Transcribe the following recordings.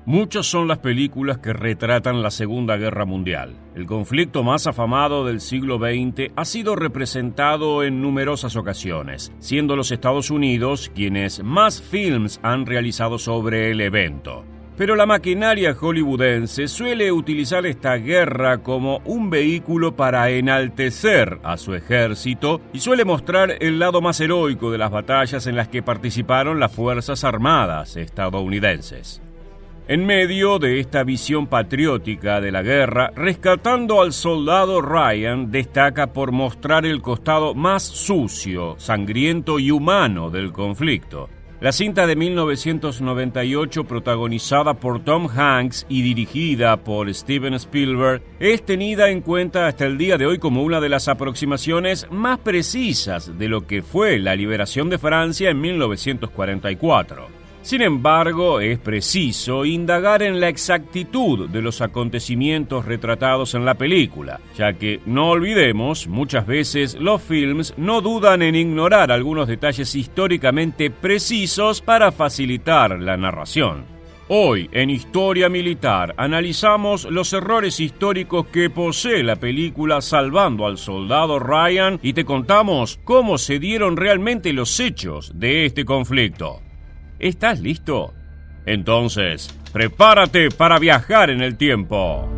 Muchas son las películas que retratan la Segunda Guerra Mundial. El conflicto más afamado del siglo XX ha sido representado en numerosas ocasiones, siendo los Estados Unidos quienes más films han realizado sobre el evento. Pero la maquinaria hollywoodense suele utilizar esta guerra como un vehículo para enaltecer a su ejército y suele mostrar el lado más heroico de las batallas en las que participaron las Fuerzas Armadas estadounidenses. En medio de esta visión patriótica de la guerra, Rescatando al Soldado Ryan destaca por mostrar el costado más sucio, sangriento y humano del conflicto. La cinta de 1998, protagonizada por Tom Hanks y dirigida por Steven Spielberg, es tenida en cuenta hasta el día de hoy como una de las aproximaciones más precisas de lo que fue la liberación de Francia en 1944. Sin embargo, es preciso indagar en la exactitud de los acontecimientos retratados en la película, ya que, no olvidemos, muchas veces los films no dudan en ignorar algunos detalles históricamente precisos para facilitar la narración. Hoy, en Historia Militar, analizamos los errores históricos que posee la película Salvando al Soldado Ryan y te contamos cómo se dieron realmente los hechos de este conflicto. ¿Estás listo? Entonces, prepárate para viajar en el tiempo.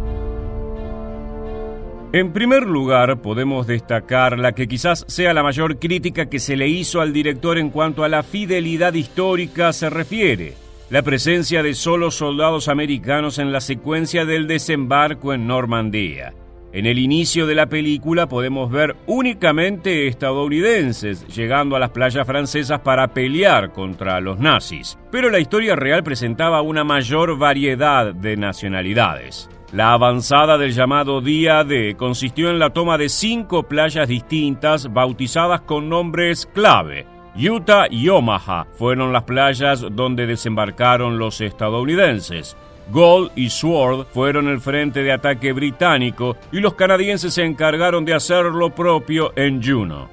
En primer lugar, podemos destacar la que quizás sea la mayor crítica que se le hizo al director en cuanto a la fidelidad histórica se refiere: la presencia de solo soldados americanos en la secuencia del desembarco en Normandía. En el inicio de la película podemos ver únicamente estadounidenses llegando a las playas francesas para pelear contra los nazis, pero la historia real presentaba una mayor variedad de nacionalidades. La avanzada del llamado Día D consistió en la toma de 5 playas distintas bautizadas con nombres clave. Utah y Omaha fueron las playas donde desembarcaron los estadounidenses. Gold y Sword fueron el frente de ataque británico y los canadienses se encargaron de hacer lo propio en Juno.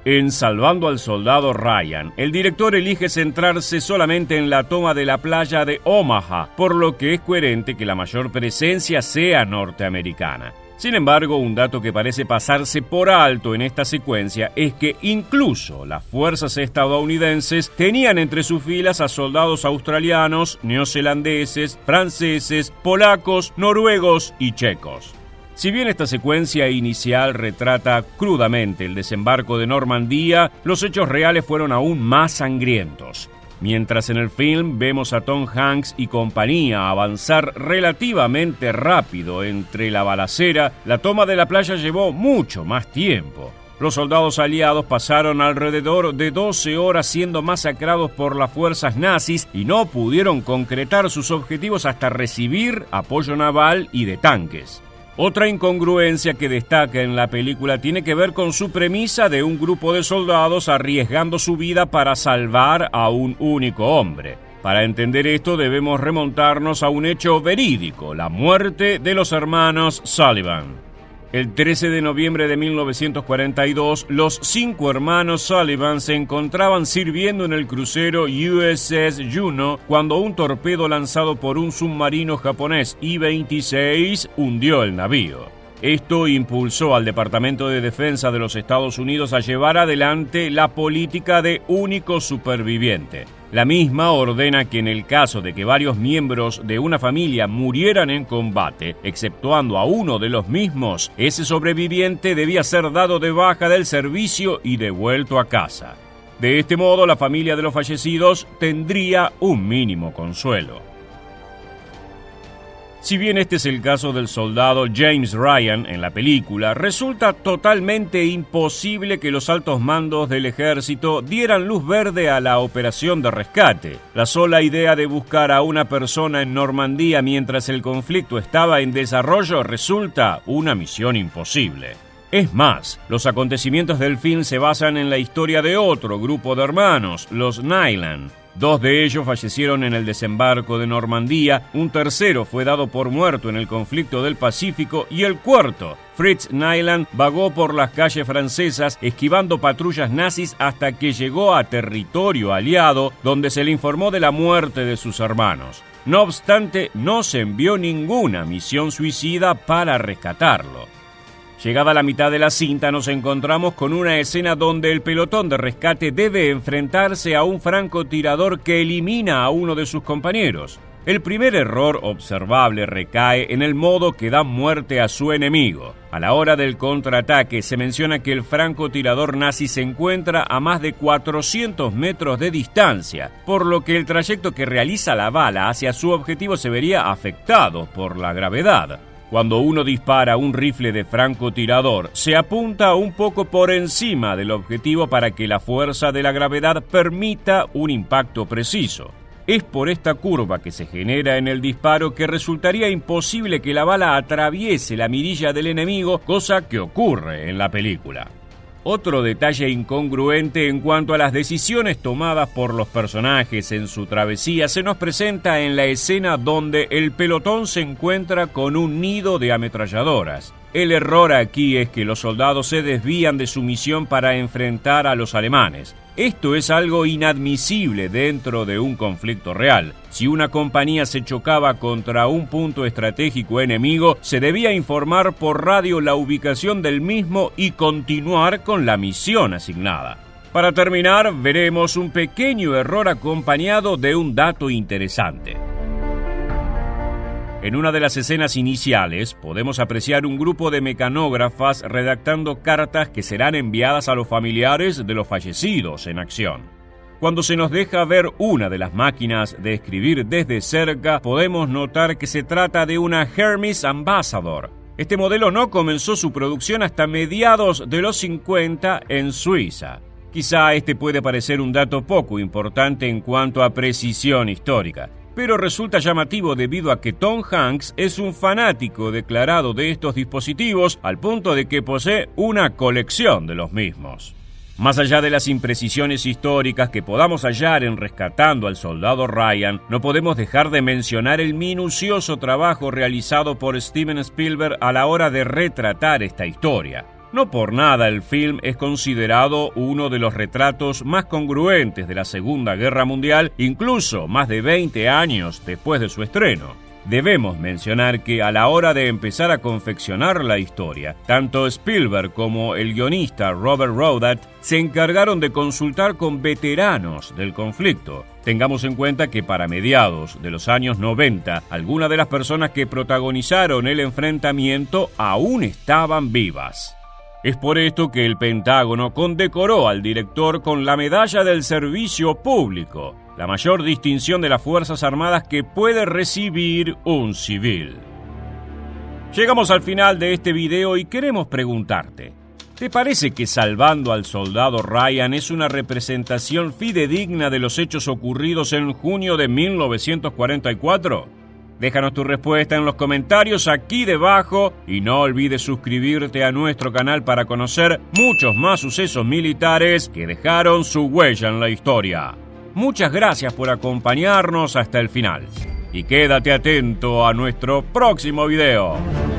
En Salvando al Soldado Ryan, el director elige centrarse solamente en la toma de la playa de Omaha, por lo que es coherente que la mayor presencia sea norteamericana. Sin embargo, un dato que parece pasarse por alto en esta secuencia es que incluso las fuerzas estadounidenses tenían entre sus filas a soldados australianos, neozelandeses, franceses, polacos, noruegos y checos. Si bien esta secuencia inicial retrata crudamente el desembarco de Normandía, los hechos reales fueron aún más sangrientos. Mientras en el film vemos a Tom Hanks y compañía avanzar relativamente rápido entre la balacera, la toma de la playa llevó mucho más tiempo. Los soldados aliados pasaron alrededor de 12 horas siendo masacrados por las fuerzas nazis y no pudieron concretar sus objetivos hasta recibir apoyo naval y de tanques. Otra incongruencia que destaca en la película tiene que ver con su premisa de un grupo de soldados arriesgando su vida para salvar a un único hombre. Para entender esto debemos remontarnos a un hecho verídico: la muerte de los hermanos Sullivan. El 13 de noviembre de 1942, los 5 hermanos Sullivan se encontraban sirviendo en el crucero USS Juno cuando un torpedo lanzado por un submarino japonés I-26 hundió el navío. Esto impulsó al Departamento de Defensa de los Estados Unidos a llevar adelante la política de único superviviente. La misma ordena que en el caso de que varios miembros de una familia murieran en combate, exceptuando a uno de los mismos, ese sobreviviente debía ser dado de baja del servicio y devuelto a casa. De este modo, la familia de los fallecidos tendría un mínimo consuelo. Si bien este es el caso del soldado James Ryan en la película, resulta totalmente imposible que los altos mandos del ejército dieran luz verde a la operación de rescate. La sola idea de buscar a una persona en Normandía mientras el conflicto estaba en desarrollo resulta una misión imposible. Es más, los acontecimientos del film se basan en la historia de otro grupo de hermanos, los Nyland. 2 de ellos fallecieron en el desembarco de Normandía, un tercero fue dado por muerto en el conflicto del Pacífico y el cuarto, Fritz Nyland, vagó por las calles francesas esquivando patrullas nazis hasta que llegó a territorio aliado, donde se le informó de la muerte de sus hermanos. No obstante, no se envió ninguna misión suicida para rescatarlo. Llegada la mitad de la cinta, nos encontramos con una escena donde el pelotón de rescate debe enfrentarse a un francotirador que elimina a uno de sus compañeros. El primer error observable recae en el modo que da muerte a su enemigo. A la hora del contraataque se menciona que el francotirador nazi se encuentra a más de 400 metros de distancia, por lo que el trayecto que realiza la bala hacia su objetivo se vería afectado por la gravedad. Cuando uno dispara un rifle de francotirador, se apunta un poco por encima del objetivo para que la fuerza de la gravedad permita un impacto preciso. Es por esta curva que se genera en el disparo que resultaría imposible que la bala atraviese la mirilla del enemigo, cosa que ocurre en la película. Otro detalle incongruente en cuanto a las decisiones tomadas por los personajes en su travesía se nos presenta en la escena donde el pelotón se encuentra con un nido de ametralladoras. El error aquí es que los soldados se desvían de su misión para enfrentar a los alemanes. Esto es algo inadmisible dentro de un conflicto real. Si una compañía se chocaba contra un punto estratégico enemigo, se debía informar por radio la ubicación del mismo y continuar con la misión asignada. Para terminar, veremos un pequeño error acompañado de un dato interesante. En una de las escenas iniciales podemos apreciar un grupo de mecanógrafas redactando cartas que serán enviadas a los familiares de los fallecidos en acción. Cuando se nos deja ver una de las máquinas de escribir desde cerca, podemos notar que se trata de una Hermes Ambassador. Este modelo no comenzó su producción hasta mediados de los 50 en Suiza. Quizá este puede parecer un dato poco importante en cuanto a precisión histórica, pero resulta llamativo debido a que Tom Hanks es un fanático declarado de estos dispositivos al punto de que posee una colección de los mismos. Más allá de las imprecisiones históricas que podamos hallar en Rescatando al Soldado Ryan, no podemos dejar de mencionar el minucioso trabajo realizado por Steven Spielberg a la hora de retratar esta historia. No por nada el film es considerado uno de los retratos más congruentes de la Segunda Guerra Mundial, incluso más de 20 años después de su estreno. Debemos mencionar que a la hora de empezar a confeccionar la historia, tanto Spielberg como el guionista Robert Rodat se encargaron de consultar con veteranos del conflicto. Tengamos en cuenta que para mediados de los años 90, algunas de las personas que protagonizaron el enfrentamiento aún estaban vivas. Es por esto que el Pentágono condecoró al director con la Medalla del Servicio Público, la mayor distinción de las Fuerzas Armadas que puede recibir un civil. Llegamos al final de este video y queremos preguntarte, ¿te parece que Salvando al Soldado Ryan es una representación fidedigna de los hechos ocurridos en junio de 1944? Déjanos tu respuesta en los comentarios aquí debajo y no olvides suscribirte a nuestro canal para conocer muchos más sucesos militares que dejaron su huella en la historia. Muchas gracias por acompañarnos hasta el final y quédate atento a nuestro próximo video.